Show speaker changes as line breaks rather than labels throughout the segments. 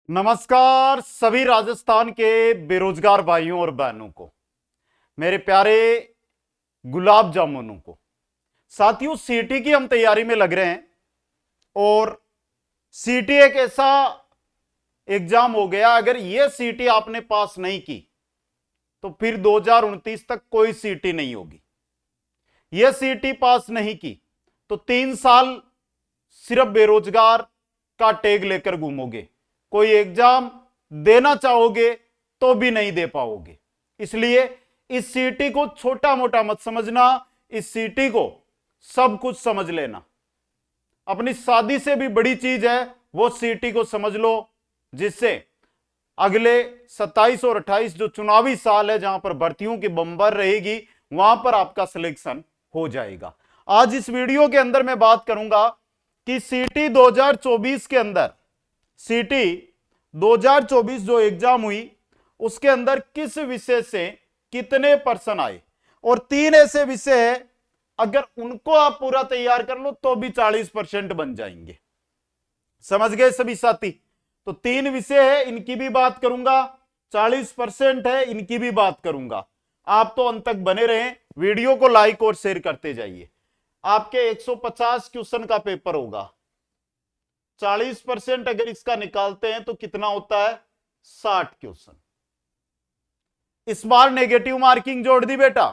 नमस्कार सभी राजस्थान के बेरोजगार भाइयों और बहनों को, मेरे प्यारे गुलाब जामुनों को। साथियों, सीटी की हम तैयारी में लग रहे हैं और सीटी एक ऐसा एग्जाम हो गया, अगर यह सीटी आपने पास नहीं की तो फिर 2029 तक कोई सीटी नहीं होगी। यह सीटी पास नहीं की तो 3 साल सिर्फ बेरोजगार का टैग लेकर घूमोगे, कोई एग्जाम देना चाहोगे तो भी नहीं दे पाओगे। इसलिए इस सीटी को छोटा मोटा मत समझना, इस सीटी को सब कुछ समझ लेना। अपनी शादी से भी बड़ी चीज है वो सीटी को समझ लो, जिससे अगले 27 और 28 जो चुनावी साल है, जहां पर भर्तियों की बम्पर रहेगी, वहां पर आपका सिलेक्शन हो जाएगा। आज इस वीडियो के अंदर मैं बात करूंगा कि सीटी 2024 के अंदर, सीटी 2024 जो एग्जाम हुई उसके अंदर किस विषय से कितने पर्सन आए, और 3 ऐसे विषय है अगर उनको आप पूरा तैयार कर लो तो भी 40% बन जाएंगे। समझ गए सभी साथी? तो 3 विषय है, इनकी भी बात करूंगा, 40% है, इनकी भी बात करूंगा। आप तो अंत तक बने रहें, वीडियो को लाइक और शेयर करते जाइए। आपके 150 क्वेश्चन का पेपर होगा, 40% अगर इसका निकालते हैं तो कितना होता है? 60 क्वेश्चन। इस बार नेगेटिव मार्किंग जोड़ दी बेटा,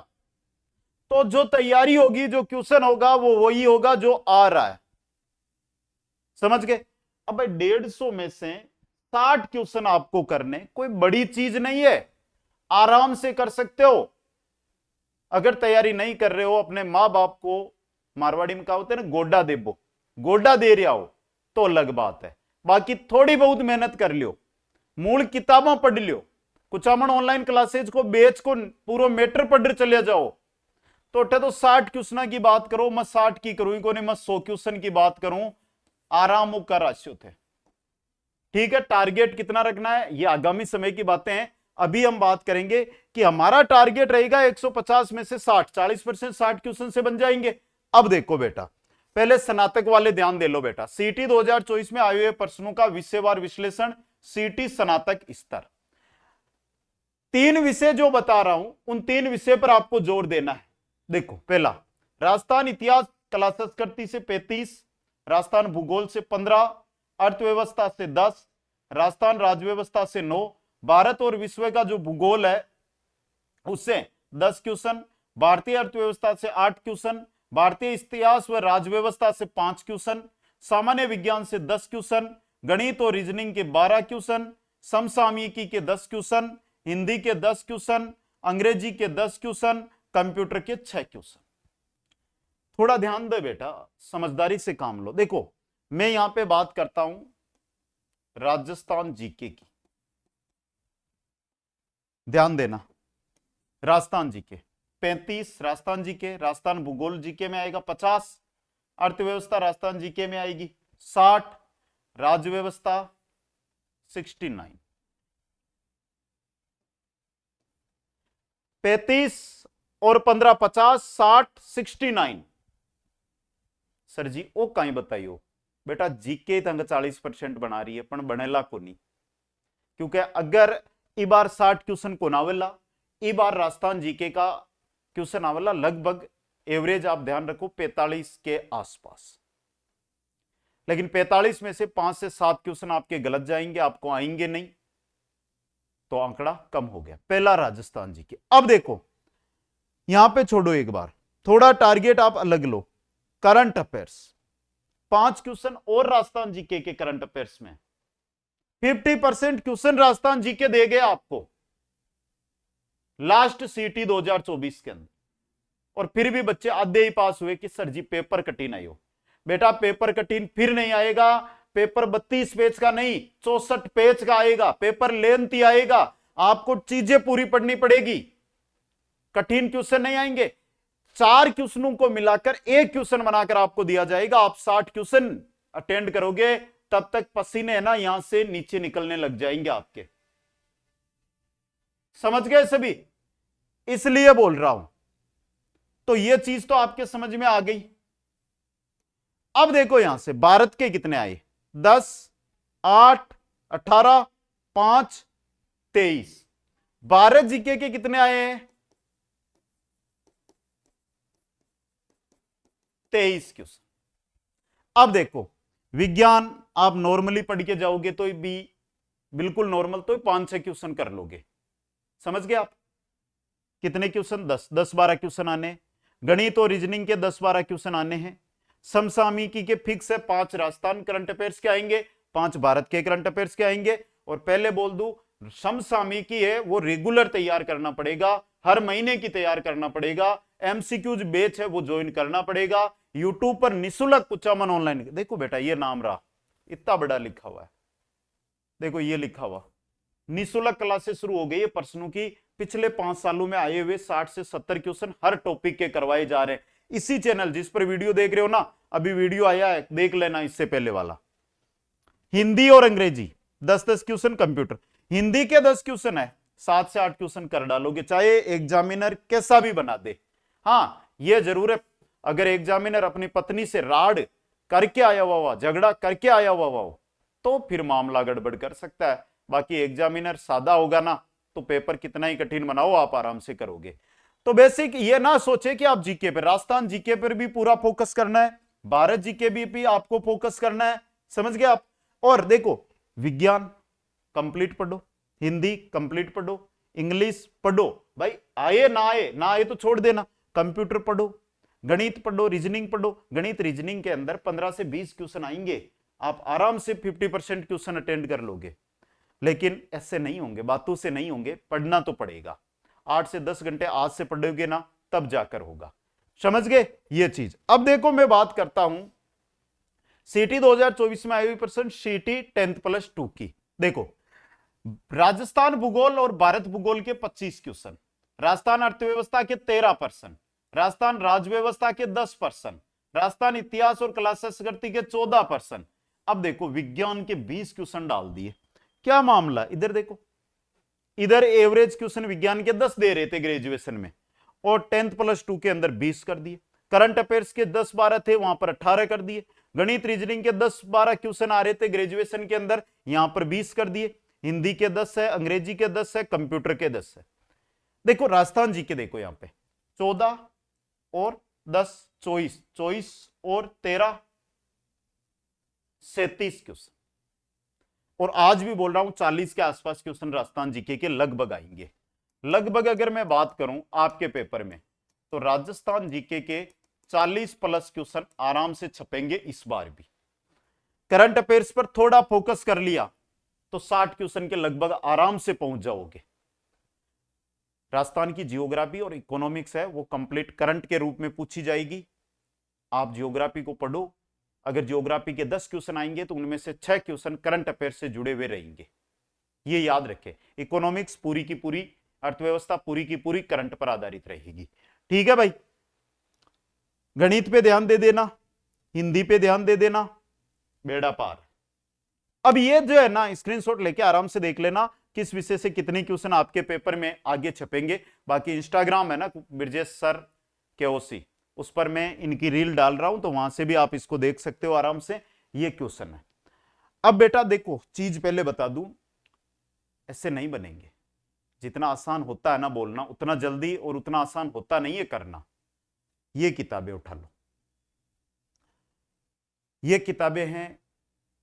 तो जो तैयारी होगी, जो क्वेश्चन होगा वो वही होगा जो आ रहा है। समझ गए? अब भाई 150 में से 60 क्वेश्चन आपको करने कोई बड़ी चीज नहीं है, आराम से कर सकते हो। अगर तैयारी नहीं कर रहे हो, अपने मां बाप को, मारवाड़ी में कहा होता है ना, गोड्डा देबो, गोड्डा दे रहा हो तो अलग बात है। बाकी थोड़ी बहुत मेहनत कर लियो, मूल किताबा पढ़ लियो, कुछ अमन ऑनलाइन क्लासेज को बेच को पूरा मैटर पढ़ चले जाओ, तो अठे तो 60 क्वेश्चन की बात करो। मैं 60 की करूं को नहीं, मैं 100 क्वेश्चन की बात करूं, आराम कर आश्युत है। ठीक है, टारगेट कितना रखना है ये आगामी समय की बातें हैं। अभी हम बात करेंगे कि हमारा टारगेट रहेगा 150 में से 60, 40% 60 क्वेश्चन से बन जाएंगे। अब देखो बेटा, पहले स्नातक वाले ध्यान दे लो बेटा। सीटी 2024 में आए हुए प्रश्नों का विषयवार विश्लेषण, सीटी स्नातक स्तर। 3 विषय जो बता रहा हूं, उन 3 विषय पर आपको जोर देना है। देखो, पहला राजस्थान इतिहास कला संस्कृति से 35, राजस्थान भूगोल से 15, अर्थव्यवस्था से 10, राजस्थान राजव्यवस्था से 9, भारत और विश्व का जो भूगोल है उससे 10 क्वेश्चन, भारतीय अर्थव्यवस्था से 8 क्वेश्चन, भारतीय इतिहास व राजव्यवस्था से 5 क्वेश्चन, सामान्य विज्ञान से 10 क्वेश्चन, गणित और रीजनिंग के 12 क्वेश्चन, समसामयिकी के 10 क्वेश्चन, हिंदी के 10 क्वेश्चन, अंग्रेजी के 10 क्वेश्चन, कंप्यूटर के 6 क्वेश्चन। थोड़ा ध्यान दे बेटा, समझदारी से काम लो। देखो, मैं यहां पे बात करता हूं राजस्थान जीके की, ध्यान देना। राजस्थान जीके 35, राजस्थान जीके, राजस्थान भूगोल जीके में आएगा 50, अर्थव्यवस्था राजस्थान जीके में आएगी 60, राजव्यवस्था 69। 35 और 15 50, 60 69। सर जी ओ कहीं बताइयो बेटा, जीके तंग 40% बना रही है पण बनेला को नहीं, क्योंकि अगर ई बार 60 क्वेश्चन को नावेला, ई बार राजस्थान जीके का क्वेश्चन आवेला लगभग एवरेज आप ध्यान रखो 45 के आसपास। लेकिन 45 में से 5 से 7 क्वेश्चन आपके गलत जाएंगे, आपको आएंगे नहीं, तो आंकड़ा कम हो गया। पहला राजस्थान जीके। अब देखो, यहां पे छोड़ो एक बार, थोड़ा टारगेट आप अलग लो। करंट अफेयर्स 5 क्वेश्चन और राजस्थान जीके के करंट अफेयर्स में 50% क्वेश्चन राजस्थान जीके दे गए आपको लास्ट सीटी 2024 के अंदर, और फिर भी बच्चे आधे ही पास हुए कि सर जी पेपर कठिन आयो। बेटा पेपर कठिन फिर नहीं आएगा, पेपर 32 पेज का नहीं 64 पेज का आएगा, पेपर लेंथी आएगा, आपको चीजें पूरी पढ़नी पड़ेगी, कठिन क्वेश्चन नहीं आएंगे। 4 क्वेश्चनों को मिलाकर एक क्वेश्चन बनाकर आपको दिया जाएगा, आप 60 क्वेश्चन अटेंड करोगे, तब तक पसीने है ना यहां से नीचे निकलने लग जाएंगे आपके। समझ गए सभी? इसलिए बोल रहा हूं, तो यह चीज तो आपके समझ में आ गई। अब देखो यहां से भारत के कितने आए, 10, 8, 18, 5, 23। भारत जीके के कितने आए हैं? 23 क्वेश्चन। अब देखो विज्ञान आप नॉर्मली पढ़ के जाओगे तो भी बिल्कुल नॉर्मल तो 5-6 क्वेश्चन कर लोगे, समझ गए आप? कितने क्वेश्चन? 10-12 क्वेश्चन आने। गणित और रीजनिंग के 10-12 क्वेश्चन आने हैं। समसामयिकी के फिक्स है 5 राजस्थान करंट अफेयर्स के आएंगे, 5 भारत के करंट अफेयर्स के आएंगे। और पहले बोल दूं, समसामयिकी है वो रेगुलर तैयार करना पड़ेगा, हर महीने की तैयार करना पड़ेगा। एमसीक्यूज बैच है वो ज्वाइन करना पड़ेगा। यूट्यूब पर निःशुल्क कुचामन ऑनलाइन, देखो बेटा ये नाम रहा, इतना बड़ा लिखा हुआ है, देखो ये लिखा हुआ, निःशुल्क क्लासेस शुरू हो गई है प्रश्नों की। पिछले 5 सालों में आए हुए 60 से 70 क्वेश्चन हर टॉपिक के करवाए जा रहे हैं। इसी चैनल जिस पर वीडियो देख रहे हो ना, अभी वीडियो आया है देख लेना, इससे पहले वाला। हिंदी और अंग्रेजी 10-10 क्वेश्चन, कंप्यूटर हिंदी के 10 क्वेश्चन है, 7 से 8 क्वेश्चन कर डालोगे, चाहे एग्जामिनर कैसा भी बना दे। हाँ यह जरूर है, अगर एग्जामिनर अपनी पत्नी से राड करके आया हुआ, झगड़ा करके आया हुआ हो, तो फिर मामला गड़बड़ कर सकता है। बाकी एग्जामिनर सादा होगा ना, तो पेपर कितना ही कठिन बनाओ आप आराम से करोगे। तो बेसिक ये ना सोचे कि आप जीके पर, राजस्थान जीके पर भी पूरा फोकस करना है, भारत जीके भी आपको फोकस करना है, समझ गए आप? और देखो विज्ञान कंप्लीट पढ़ो, हिंदी कंप्लीट पढ़ो, इंग्लिश पढ़ो, भाई आए ना आए, ना आए तो छोड़ देना। कंप्यूटर पढ़ो, गणित पढ़ो, रीजनिंग पढ़ो। गणित रीजनिंग के अंदर 15 से 20 क्वेश्चन आएंगे, आप आराम से 50% क्वेश्चन अटेंड कर लोगे। लेकिन ऐसे नहीं होंगे, बातों से नहीं होंगे, पढ़ना तो पड़ेगा। 8 से 10 घंटे आज से पढ़ोगे ना, तब जाकर होगा, समझ गए ये चीज? अब देखो मैं बात करता हूं सीटी 2024 में आई हुई प्रश्न, सीटी 10+2 की। देखो राजस्थान भूगोल और भारत भूगोल के 25 क्वेश्चन, राजस्थान अर्थव्यवस्था के 13%, राजस्थान राजव्यवस्था के 10%, राजस्थान इतिहास और कला संस्कृति के 14%। अब देखो विज्ञान के 20 क्वेश्चन डाल दिए, क्या मामला? इधर देखो, इधर एवरेज क्वेश्चन विज्ञान के 10 दे रहे थे ग्रेजुएशन में, और 10+2 के अंदर 20 कर दिए। करंट अफेयर्स के 10-12 थे, वहां पर 18 कर दिए। गणित रीजनिंग के 10-12 क्वेश्चन आ रहे थे ग्रेजुएशन के अंदर, यहां पर 20 कर दिए। हिंदी के 10 है, अंग्रेजी के 10 है, कंप्यूटर के 10 है। देखो राजस्थान जी के देखो यहां पे 14 और 10 24, 24 और 13 37 क्वेश्चन। और आज भी बोल रहा हूं 40 के आसपास क्वेश्चन राजस्थान जीके के लगभग आएंगे। लगभग अगर मैं बात करूं आपके पेपर में, तो राजस्थान जीके के 40+ क्वेश्चन आराम से छपेंगे इस बार भी। करंट अफेयर्स पर थोड़ा फोकस कर लिया तो 60 क्वेश्चन के लगभग आराम से पहुंच जाओगे। राजस्थान की जियोग्राफी और इकोनॉमिक्स है वो कंप्लीट करंट के रूप में पूछी जाएगी। आप जियोग्राफी को पढ़ो, अगर जियोग्राफी के 10 क्वेश्चन आएंगे तो उनमें से 6 क्वेश्चन करंट अफेयर से जुड़े हुए रहेंगे, ये याद रखें। इकोनॉमिक्स पूरी की पूरी, अर्थव्यवस्था पूरी की पूरी करंट पर आधारित रहेगी, ठीक है भाई? गणित पे ध्यान दे देना, हिंदी पे ध्यान दे देना, बेड़ा पार। अब ये जो है ना स्क्रीनशॉट लेके आराम से देख लेना किस विषय से कितने क्वेश्चन आपके पेपर में आगे छपेंगे। बाकी इंस्टाग्राम है ना ब्रजेश सर केओसी, उस पर मैं इनकी रील डाल रहा हूं, तो वहां से भी आप इसको देख सकते हो आराम से, ये क्वेश्चन है। अब बेटा देखो चीज पहले बता दूं, ऐसे नहीं बनेंगे। जितना आसान होता है ना बोलना, उतना जल्दी और उतना आसान होता नहीं है करना। ये किताबें उठा लो, ये किताबें हैं,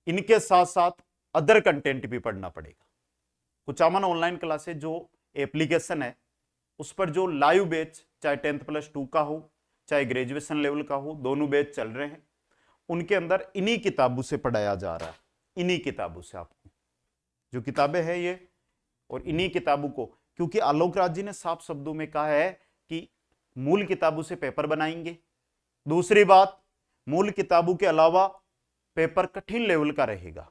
इनके साथ साथ अदर कंटेंट भी पढ़ना पड़ेगा। कुचामन ऑनलाइन क्लासेस जो एप्लीकेशन है, उस पर जो लाइव बैच चाहे 10+2 का हो चाहे ग्रेजुएशन लेवल का हो, दोनों बैच चल रहे हैं। उनके अंदर इन्हीं किताबों से पढ़ाया जा रहा है, इन्हीं किताबों से आपको जो किताबें हैं ये, और इन्हीं किताबों को, क्योंकि आलोक राज जी ने साफ शब्दों में कहा है कि मूल किताबों से पेपर बनाएंगे। दूसरी बात, मूल किताबों के अलावा पेपर कठिन लेवल का रहेगा।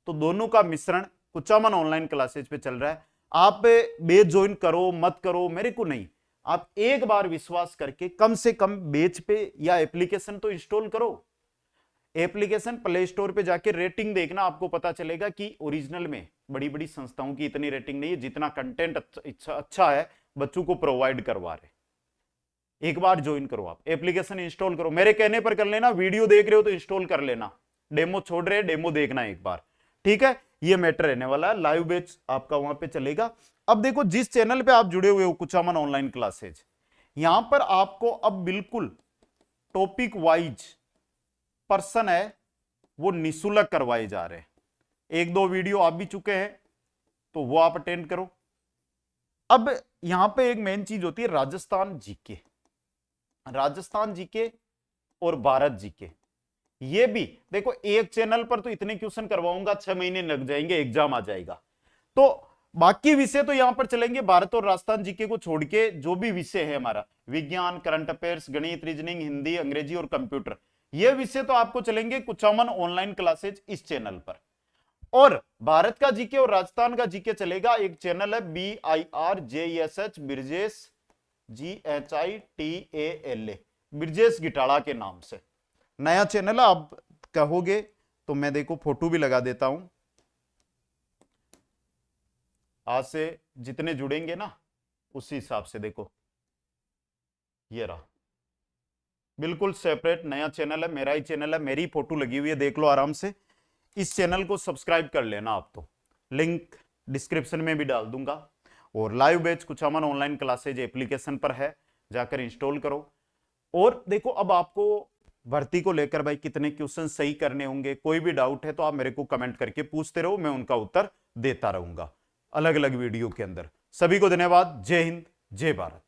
तो दोनों का मिश्रण कुचामन ऑनलाइन क्लासेज पे चल रहा है। आप बैच ज्वाइन करो मत करो मेरे को नहीं, आप एक बार विश्वास करके कम से कम बैच पे या एप्लीकेशन तो इंस्टॉल करो। एप्लीकेशन प्ले स्टोर पे जाके रेटिंग देखना, आपको पता चलेगा कि ओरिजिनल में बड़ी बड़ी संस्थाओं की इतनी रेटिंग नहीं है जितना कंटेंट अच्छा है बच्चों को प्रोवाइड करवा रहे। एक बार ज्वाइन करो, आप एप्लीकेशन इंस्टॉल करो, मेरे कहने पर कर लेना। वीडियो देख रहे हो तो इंस्टॉल कर लेना, डेमो छोड़ रहे डेमो देखना एक बार, ठीक है? ये मैटर रहने वाला है। लाइव बैच आपका वहां पे चलेगा। अब देखो, जिस चैनल पे आप जुड़े हुए हो कुचामन ऑनलाइन क्लासेज, यहां पर आपको अब बिल्कुल टॉपिक वाइज पर्सन है वो निःशुल्क करवाए जा रहे हैं। एक दो वीडियो आप भी चुके हैं तो वो आप अटेंड करो। अब यहां पे एक मेन चीज होती है राजस्थान जीके, राजस्थान जीके और भारत जीके। ये भी देखो, एक चैनल पर तो इतने क्वेश्चन करवाऊंगा 6 महीने लग जाएंगे, एग्जाम आ जाएगा। तो बाकी विषय तो यहां पर चलेंगे, भारत और राजस्थान जीके को छोड़ के जो भी विषय है हमारा, विज्ञान, करंट अफेयर्स, गणित, रीजनिंग, हिंदी, अंग्रेजी और कंप्यूटर, ये विषय तो आपको चलेंगे कुचामन ऑनलाइन क्लासेज इस चैनल पर। और भारत का जीके और राजस्थान का जीके चलेगा, एक चैनल है BIRJESH ब्रिजेश GHITALA, ब्रिजेश गिटाड़ा के नाम से नया चैनल है। आप कहोगे तो मैं देखो फोटो भी लगा देता हूं। आज से जितने जुड़ेंगे ना उसी हिसाब से देखो, ये रहा, बिल्कुल सेपरेट नया चैनल है, मेरा ही चैनल है, मेरी फोटो लगी हुई है, देख लो आराम से। इस चैनल को सब्सक्राइब कर लेना आप, तो लिंक डिस्क्रिप्शन में भी डाल दूंगा। और live batch Kuchaman online classes application पर है, जाकर इंस्टॉल करो। और देखो, अब आपको भर्ती को लेकर भाई कितने क्वेश्चन सही करने होंगे, कोई भी डाउट है तो आप मेरे को कमेंट करके पूछते रहो, मैं उनका उत्तर देता रहूंगा अलग अलग वीडियो के अंदर। सभी को धन्यवाद। जय हिंद, जय भारत।